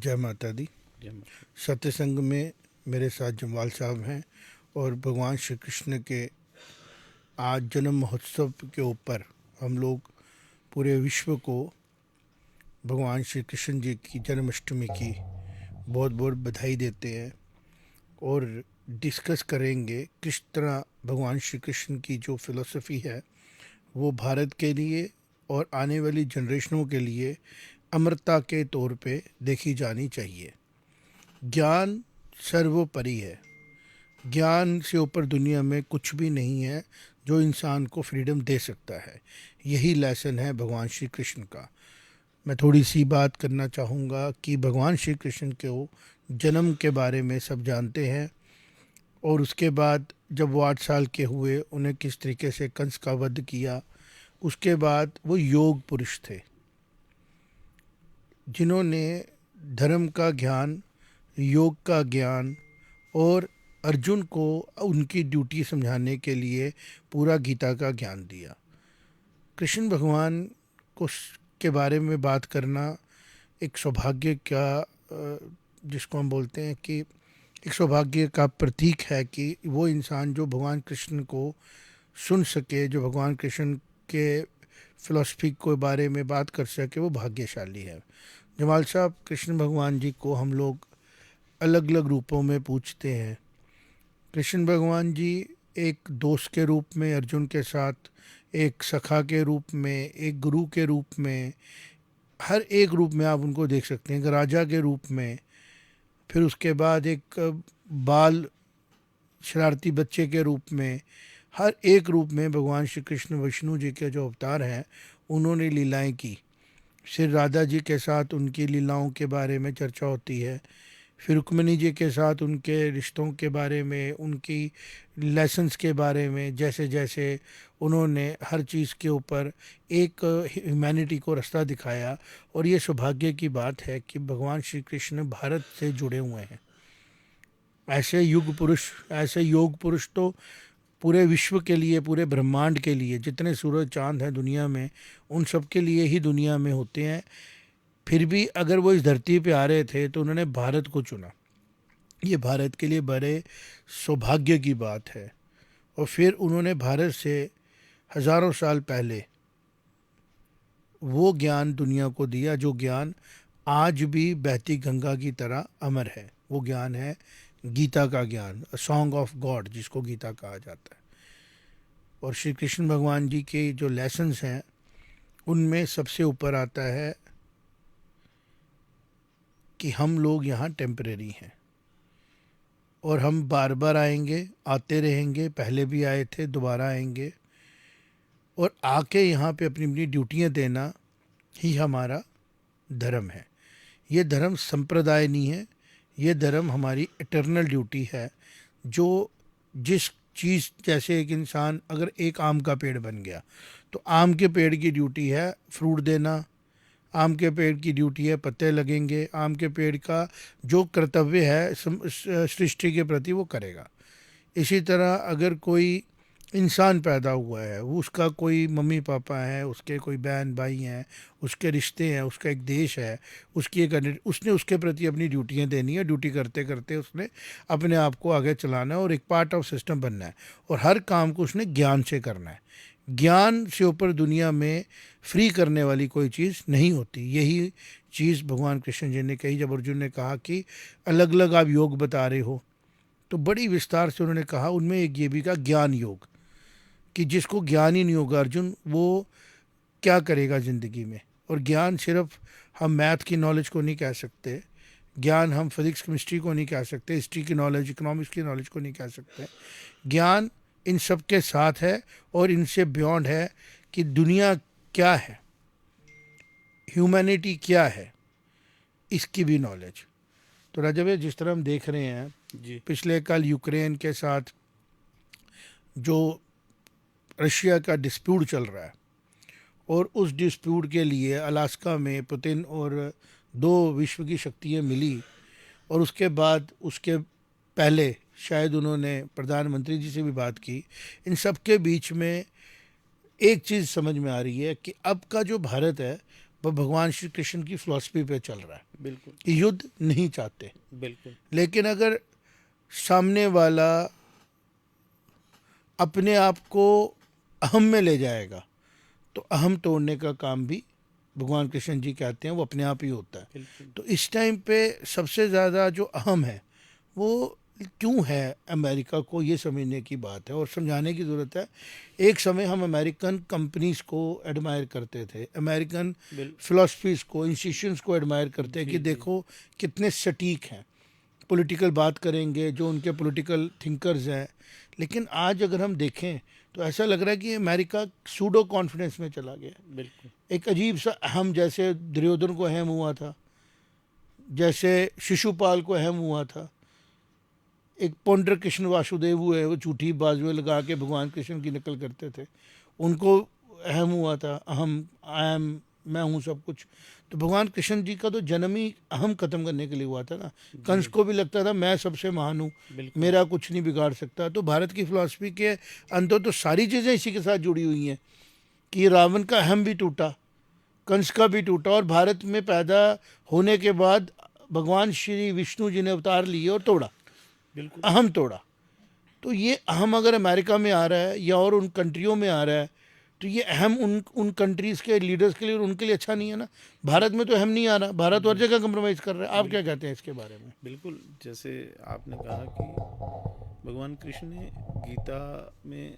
जय माता दी। जय माता। सत्संग में मेरे साथ जमवाल साहब हैं और भगवान श्री कृष्ण के आज जन्म महोत्सव के ऊपर हम लोग पूरे विश्व को भगवान श्री कृष्ण जी की जन्माष्टमी की बहुत बहुत बधाई देते हैं और डिस्कस करेंगे किस तरह भगवान श्री कृष्ण की जो फिलॉसफी है वो भारत के लिए और आने वाली जनरेशनों के लिए अमरता के तौर पे देखी जानी चाहिए। ज्ञान सर्वोपरि है। ज्ञान से ऊपर दुनिया में कुछ भी नहीं है जो इंसान को फ्रीडम दे सकता है। यही लेसन है भगवान श्री कृष्ण का। मैं थोड़ी सी बात करना चाहूँगा कि भगवान श्री कृष्ण के जन्म के बारे में सब जानते हैं और उसके बाद जब वो 8 साल के हुए उन्हें किस तरीके से कंस का वध किया। उसके बाद वो योग पुरुष थे जिन्होंने धर्म का ज्ञान, योग का ज्ञान और अर्जुन को उनकी ड्यूटी समझाने के लिए पूरा गीता का ज्ञान दिया। कृष्ण भगवान को के बारे में बात करना एक सौभाग्य का जिसको हम बोलते हैं कि एक सौभाग्य का प्रतीक है कि वो इंसान जो भगवान कृष्ण को सुन सके, जो भगवान कृष्ण के फिलॉसफी के बारे में बात कर सके, वो भाग्यशाली है। जमाल साहब, कृष्ण भगवान जी को हम लोग अलग अलग रूपों में पूछते हैं। कृष्ण भगवान जी एक दोस्त के रूप में अर्जुन के साथ, एक सखा के रूप में, एक गुरु के रूप में, हर एक रूप में आप उनको देख सकते हैं। एक राजा के रूप में, फिर उसके बाद एक बाल शरारती बच्चे के रूप में, हर एक रूप में भगवान श्री कृष्ण विष्णु जी के जो अवतार हैं उन्होंने लीलाएं की। फिर राधा जी के साथ उनकी लीलाओं के बारे में चर्चा होती है। फिर रुक्मिणी जी के साथ उनके रिश्तों के बारे में, उनकी लेसन्स के बारे में, जैसे जैसे उन्होंने हर चीज़ के ऊपर एक ह्यूमैनिटी को रास्ता दिखाया। और ये सौभाग्य की बात है कि भगवान श्री कृष्ण भारत से जुड़े हुए हैं। ऐसे योग पुरुष तो पूरे विश्व के लिए, पूरे ब्रह्मांड के लिए, जितने सूरज चांद हैं दुनिया में, उन सब के लिए ही दुनिया में होते हैं। फिर भी अगर वो इस धरती पे आ रहे थे तो उन्होंने भारत को चुना। ये भारत के लिए बड़े सौभाग्य की बात है। और फिर उन्होंने भारत से हज़ारों साल पहले वो ज्ञान दुनिया को दिया जो ज्ञान आज भी बहती गंगा की तरह अमर है। वो ज्ञान है गीता का ज्ञान, सॉन्ग ऑफ गॉड जिसको गीता कहा जाता है। और श्री कृष्ण भगवान जी के जो लेसन्स हैं उनमें सबसे ऊपर आता है कि हम लोग यहाँ टेम्परेरी हैं और हम बार बार आएंगे, आते रहेंगे, पहले भी आए थे, दोबारा आएंगे। और आके यहाँ पे अपनी अपनी ड्यूटियाँ देना ही हमारा धर्म है। ये धर्म संप्रदाय नहीं है, ये धर्म हमारी इटर्नल ड्यूटी है। जो जिस चीज़, जैसे एक इंसान अगर एक आम का पेड़ बन गया तो आम के पेड़ की ड्यूटी है फ्रूट देना, आम के पेड़ की ड्यूटी है पत्ते लगेंगे, आम के पेड़ का जो कर्तव्य है सृष्टि के प्रति वो करेगा। इसी तरह अगर कोई इंसान पैदा हुआ है, वो उसका कोई मम्मी पापा है, उसके कोई बहन भाई हैं, उसके रिश्ते हैं, उसका एक देश है, उसकी एक उसने उसके प्रति अपनी ड्यूटियाँ देनी है। ड्यूटी करते करते उसने अपने आप को आगे चलाना है और एक पार्ट ऑफ सिस्टम बनना है। और हर काम को उसने ज्ञान से करना है। ज्ञान से ऊपर दुनिया में फ्री करने वाली कोई चीज़ नहीं होती। यही चीज़ भगवान कृष्ण जी ने कही जब अर्जुन ने कहा कि अलग अलग आप योग बता रहे हो, तो बड़ी विस्तार से उन्होंने कहा। उनमें एक ये भी कहा ज्ञान योग, कि जिसको ज्ञान ही नहीं होगा अर्जुन, वो क्या करेगा ज़िंदगी में। और ज्ञान सिर्फ हम मैथ की नॉलेज को नहीं कह सकते, ज्ञान हम फिजिक्स केमिस्ट्री को नहीं कह सकते, हिस्ट्री की नॉलेज, इकोनॉमिक्स की नॉलेज को नहीं कह सकते। ज्ञान इन सब के साथ है और इनसे बियॉन्ड है कि दुनिया क्या है, ह्यूमैनिटी क्या है, इसकी भी नॉलेज। तो राजा भाई, जिस तरह हम देख रहे हैं जी। पिछले कल यूक्रेन के साथ जो रशिया का डिस्प्यूट चल रहा है, और उस डिस्प्यूट के लिए अलास्का में पुतिन और 2 विश्व की शक्तियाँ मिली, और उसके बाद उसके पहले शायद उन्होंने प्रधानमंत्री जी से भी बात की। इन सब के बीच में एक चीज़ समझ में आ रही है कि अब का जो भारत है, वह भगवान श्री कृष्ण की फिलॉसफी पे चल रहा है। बिल्कुल कि युद्ध नहीं चाहते, बिल्कुल लेकिन अगर सामने वाला अपने आप को अहम में ले जाएगा तो अहम तोड़ने का काम भी भगवान कृष्ण जी कहते हैं वो अपने आप ही होता है। बिल्कुल तो इस टाइम पे सबसे ज़्यादा जो अहम है वो क्यों है अमेरिका को, ये समझने की बात है और समझाने की ज़रूरत है। एक समय हम अमेरिकन कंपनीज को एडमायर करते थे, अमेरिकन बिल फिलॉसफीज़ को, इंस्टीट्यूशंस को एडमायर करते हैं जी कि जी देखो कितने सटीक हैं, पॉलिटिकल बात करेंगे, जो उनके पॉलिटिकल थिंकर्स हैं। लेकिन आज अगर हम देखें तो ऐसा लग रहा है कि अमेरिका सूडो कॉन्फिडेंस में चला गया। बिल्कुल एक अजीब सा अहम, जैसे दुर्योधन को अहम हुआ था, जैसे शिशुपाल को अहम हुआ था, एक पौंड्र कृष्ण वासुदेव हुए, वो झूठी बाजुएं लगा के भगवान कृष्ण की नकल करते थे, उनको अहम हुआ था, अहम, आई एम, मैं हूँ सब कुछ। तो भगवान कृष्ण जी का तो जन्म ही अहम खत्म करने के लिए हुआ था ना। कंस जी को भी लगता था मैं सबसे महान हूँ, बिल्कुल मेरा कुछ नहीं बिगाड़ सकता। तो भारत की फिलॉसफी के अंदर तो सारी चीज़ें इसी के साथ जुड़ी हुई हैं कि रावण का अहम भी टूटा, कंस का भी टूटा, और भारत में पैदा होने के बाद भगवान श्री विष्णु जी ने अवतार लिए और तोड़ा, बिल्कुल अहम तोड़ा। तो ये अहम अगर अमेरिका में आ रहा है या और उन कंट्रियों में आ रहा है तो ये अहम उन कंट्रीज़ के लीडर्स के लिए और उनके लिए अच्छा नहीं है ना। भारत में तो अहम नहीं आ रहा, भारत और जगह कंप्रोमाइज़ कर रहा है। आप क्या कहते हैं इसके बारे में? बिल्कुल जैसे आपने कहा कि भगवान कृष्ण ने गीता में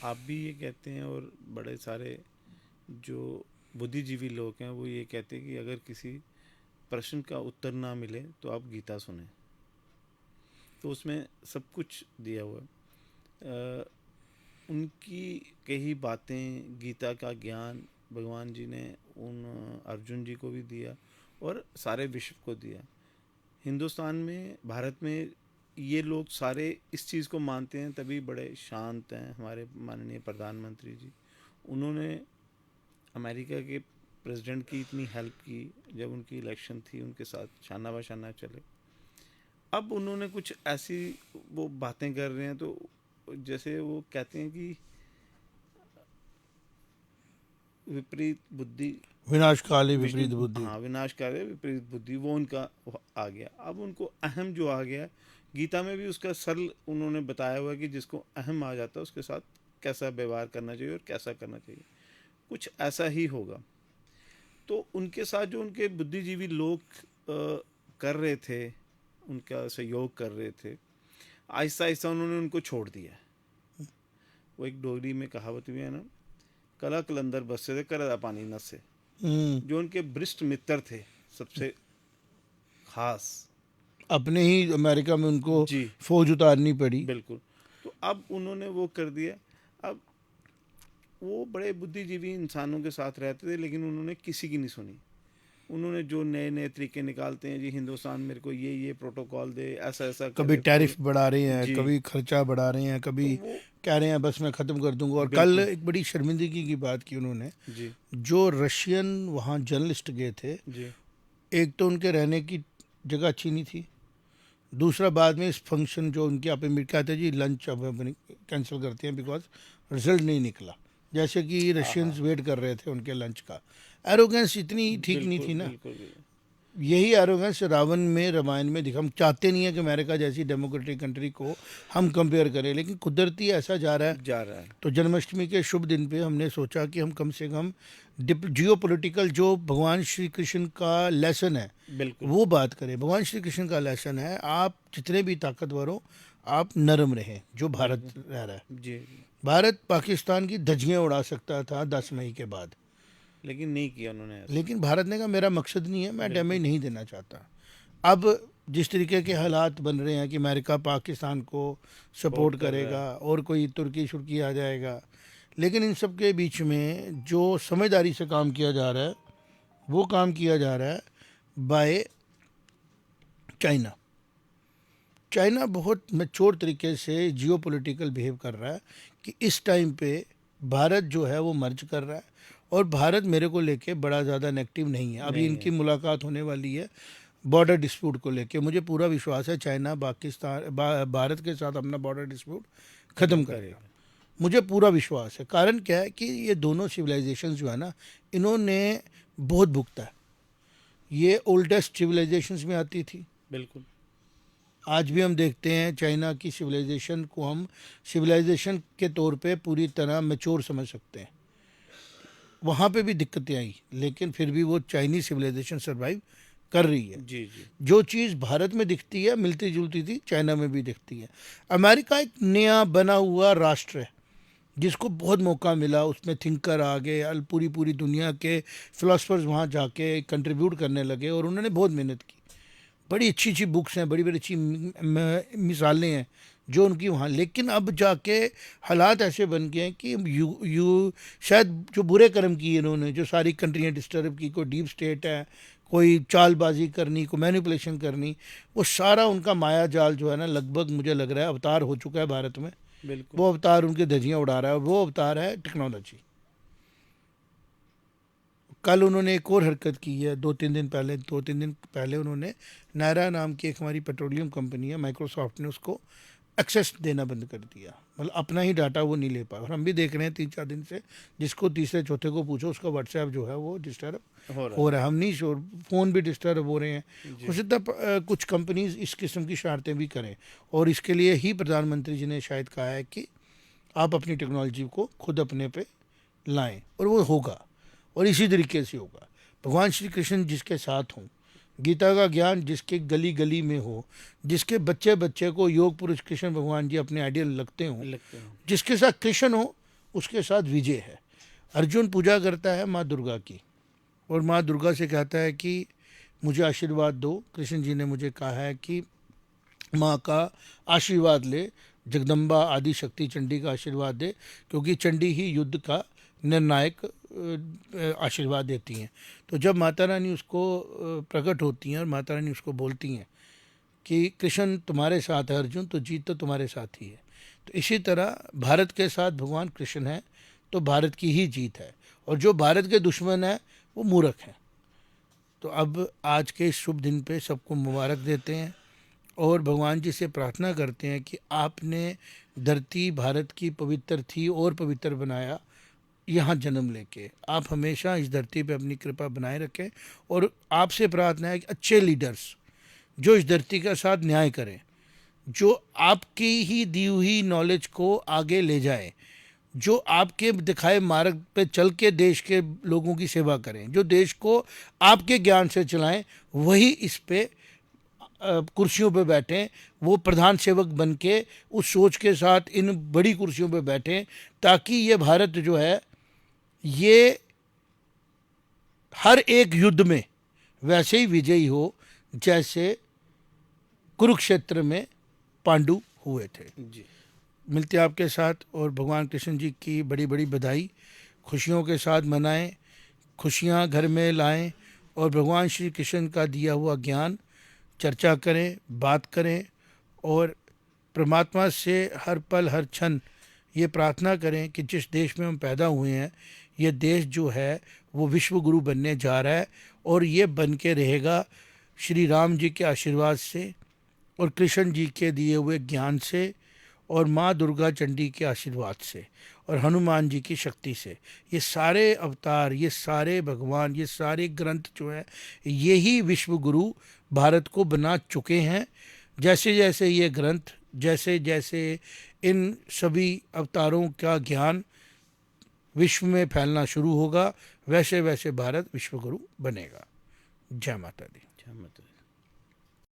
आप भी ये कहते हैं और बड़े सारे जो बुद्धिजीवी लोग हैं वो ये कहते हैं कि अगर किसी प्रश्न का उत्तर ना मिले तो आप गीता सुने। तो उसमें सब कुछ दिया हुआ है। उनकी कई बातें, गीता का ज्ञान भगवान जी ने उन अर्जुन जी को भी दिया और सारे विश्व को दिया। हिंदुस्तान में, भारत में ये लोग सारे इस चीज़ को मानते हैं, तभी बड़े शांत हैं हमारे माननीय प्रधानमंत्री जी। उन्होंने अमेरिका के प्रेसिडेंट की इतनी हेल्प की, जब उनकी इलेक्शन थी उनके साथ शाना बशाना चले। अब उन्होंने कुछ ऐसी वो बातें कर रहे हैं, तो जैसे वो कहते हैं कि विपरीत बुद्धि विनाशकाली विपरीत बुद्धि। हाँ, विनाशकारी विपरीत बुद्धि, वो उनका आ गया। अब उनको अहम जो आ गया, गीता में भी उसका सरल उन्होंने बताया हुआ है कि जिसको अहम आ जाता है उसके साथ कैसा व्यवहार करना चाहिए और कैसा करना चाहिए, कुछ ऐसा ही होगा। तो उनके साथ जो उनके बुद्धिजीवी लोग कर रहे थे, उनका सहयोग कर रहे थे, आहिस्ता आहिस्ता उन्होंने उनको छोड़ दिया। वो एक डोगरी में कहावत भी है ना, कला कलंदर बसे थे करदा पानी नसे। जो उनके वरिष्ठ मित्र थे, सबसे खास, अपने ही अमेरिका में उनको जी फौज उतारनी पड़ी। बिल्कुल। तो अब उन्होंने वो कर दिया। अब वो बड़े बुद्धिजीवी इंसानों के साथ रहते थे, लेकिन उन्होंने किसी की नहीं सुनी। उन्होंने जो नए नए तरीके निकालते हैं, जी हिंदुस्तान मेरे को ये प्रोटोकॉल दे, ऐसा ऐसा कभी करे, टैरिफ बढ़ा रहे हैं, जी। कभी खर्चा बढ़ा रहे हैं, तो कभी वो कह रहे हैं बस मैं ख़त्म कर दूंगा। और कल बिल्कुल एक बड़ी शर्मिंदगी की बात की उन्होंने, जी जो रशियन वहाँ जर्नलिस्ट गए थे, जी एक तो उनके रहने की जगह अच्छी नहीं थी, दूसरा बाद में इस फंक्शन जो उनके आप में कहते हैं जी लंच अब कैंसिल करते हैं बिकॉज रिजल्ट नहीं निकला, जैसे कि रशियंस वेट कर रहे थे उनके लंच का। एरोगेंस इतनी ठीक नहीं बिल्कुल थी ना। बिल्कुल बिल्कुल। यही एरोगेंस रावण में, रामायण में दिखा। हम चाहते नहीं है कि अमेरिका जैसी डेमोक्रेटिक कंट्री को हम कंपेयर करें, लेकिन कुदरती ऐसा जा रहा है। जा रहा है। तो जन्माष्टमी के शुभ दिन पे हमने सोचा कि हम कम से कम जियो पोलिटिकल जो भगवान श्री कृष्ण का लेसन है बिल्कुल वो बात करें। भगवान श्री कृष्ण का लेसन है, आप जितने भी ताकतवर हो आप नरम रहें। जो भारत रह रहा है, जी, भारत पाकिस्तान की धज्जियाँ उड़ा सकता था 10 मई के बाद, लेकिन नहीं किया उन्होंने ऐसा। लेकिन भारत ने कहा मेरा मकसद नहीं है, मैं बिल्कुल डैमेज नहीं देना चाहता। अब जिस तरीके के हालात बन रहे हैं कि अमेरिका पाकिस्तान को सपोर्ट कर रहा करेगा और कोई तुर्की शुर्की आ जाएगा, लेकिन इन सब के बीच में जो समझदारी से काम किया जा रहा है वो काम किया जा रहा है बाय चाइना। चाइना बहुत मैच्योर तरीके से जियो पोलिटिकल बिहेव कर रहा है कि इस टाइम पे भारत जो है वो मर्ज कर रहा है, और भारत मेरे को लेके बड़ा ज़्यादा नेगेटिव नहीं है। अभी नहीं इनकी है। मुलाकात होने वाली है बॉर्डर डिस्प्यूट को लेके। मुझे पूरा विश्वास है चाइना पाकिस्तान भारत के साथ अपना बॉर्डर डिस्प्यूट ख़त्म करेगा। करेगा। मुझे पूरा विश्वास है। कारण क्या है कि ये दोनों सिविलाइजेशंस जो है ना, इन्होंने बहुत भुगता है। ये ओल्डेस्ट सिविलाइजेशंस में आती थी। बिल्कुल। आज भी हम देखते हैं चाइना की सिविलाइजेशन को हम सिविलाइजेशन के तौर पे पूरी तरह मैच्योर समझ सकते हैं। वहाँ पे भी दिक्कतें आई, लेकिन फिर भी वो चाइनीज सिविलाइजेशन सरवाइव कर रही है। जी जी। जो चीज़ भारत में दिखती है मिलती जुलती थी, चाइना में भी दिखती है। अमेरिका एक नया बना हुआ राष्ट्र है जिसको बहुत मौका मिला, उसमें थिंकर आ गए, पूरी पूरी दुनिया के फिलोसफर्स वहाँ जाके कंट्रीब्यूट करने लगे और उन्होंने बहुत मेहनत की। बड़ी अच्छी अच्छी बुक्स हैं, बड़ी बड़ी अच्छी मिसालें हैं जो उनकी वहाँ। लेकिन अब जाके हालात ऐसे बन गए हैं कि यू शायद जो बुरे कर्म किए इन्होंने, जो सारी कंट्रियाँ डिस्टर्ब की, कोई डीप स्टेट है, कोई चालबाजी करनी, कोई मैनिपुलेशन करनी, वो सारा उनका माया जाल जो है ना, लगभग मुझे लग रहा है अवतार हो चुका है भारत में। बिल्कुल। वो अवतार उनके धज्जियाँ उड़ा रहा है और वो अवतार है टेक्नोलॉजी। कल उन्होंने एक और हरकत की है, 2-3 दिन पहले उन्होंने नायरा नाम की एक हमारी पेट्रोलियम कंपनी है, माइक्रोसॉफ्ट ने उसको एक्सेस देना बंद कर दिया। मतलब अपना ही डाटा वो नहीं ले पाया। और हम भी देख रहे हैं 3-4 दिन से, जिसको तीसरे चौथे को पूछो उसका व्हाट्सएप जो है वो डिस्टर्ब हो रहा है। हम नहीं श्योर, फ़ोन भी डिस्टर्ब हो रहे हैं। हो सकता है कुछ कंपनीज इस किस्म की शरारतें भी करें, और इसके लिए ही प्रधानमंत्री जी ने शायद कहा है कि आप अपनी टेक्नोलॉजी को खुद अपने पे लाएं, और वो होगा और इसी तरीके से होगा। भगवान श्री कृष्ण जिसके साथ हों, गीता का ज्ञान जिसके गली गली में हो, जिसके बच्चे बच्चे को योग पुरुष कृष्ण भगवान जी अपने आइडियल लगते हों, जिसके साथ कृष्ण हो उसके साथ विजय है। अर्जुन पूजा करता है माँ दुर्गा की, और माँ दुर्गा से कहता है कि मुझे आशीर्वाद दो। कृष्ण जी ने मुझे कहा है कि माँ का आशीर्वाद ले, जगदम्बा आदि शक्ति चंडी का आशीर्वाद दे, क्योंकि चंडी ही युद्ध का निर्णायक आशीर्वाद देती हैं। तो जब माता रानी उसको प्रकट होती हैं और माता रानी उसको बोलती हैं कि कृष्ण तुम्हारे साथ है अर्जुन, तो जीत तो तुम्हारे साथ ही है। तो इसी तरह भारत के साथ भगवान कृष्ण है तो भारत की ही जीत है, और जो भारत के दुश्मन है वो मूर्ख है। तो अब आज के इस शुभ दिन पे सबको मुबारक देते हैं और भगवान जी से प्रार्थना करते हैं कि आपने धरती भारत की पवित्र थी और पवित्र बनाया यहाँ जन्म लेके। आप हमेशा इस धरती पे अपनी कृपा बनाए रखें, और आपसे प्रार्थना है कि अच्छे लीडर्स जो इस धरती के साथ न्याय करें, जो आपकी ही दी हुई नॉलेज को आगे ले जाए, जो आपके दिखाए मार्ग पे चल के देश के लोगों की सेवा करें, जो देश को आपके ज्ञान से चलाएं, वही इस पे कुर्सियों पे बैठें। वो प्रधान सेवक बन के उस सोच के साथ इन बड़ी कुर्सियों पे बैठें, ताकि ये भारत जो है ये हर एक युद्ध में वैसे ही विजयी हो जैसे कुरुक्षेत्र में पांडु हुए थे। जी। मिलते हैं आपके साथ, और भगवान कृष्ण जी की बड़ी बड़ी बधाई, खुशियों के साथ मनाएं, खुशियां घर में लाएं, और भगवान श्री कृष्ण का दिया हुआ ज्ञान चर्चा करें, बात करें, और परमात्मा से हर पल हर क्षण ये प्रार्थना करें कि जिस देश में हम पैदा हुए हैं, ये देश जो है वो विश्व गुरु बनने जा रहा है, और ये बन के रहेगा श्री राम जी के आशीर्वाद से, और कृष्ण जी के दिए हुए ज्ञान से, और माँ दुर्गा चंडी के आशीर्वाद से, और हनुमान जी की शक्ति से। ये सारे अवतार, ये सारे भगवान, ये सारे ग्रंथ जो हैं, यही विश्व गुरु भारत को बना चुके हैं। जैसे जैसे ये ग्रंथ, जैसे जैसे इन सभी अवतारों का ज्ञान विश्व में फैलना शुरू होगा, वैसे वैसे भारत विश्व गुरु बनेगा। जय माता दी। जय माता दी।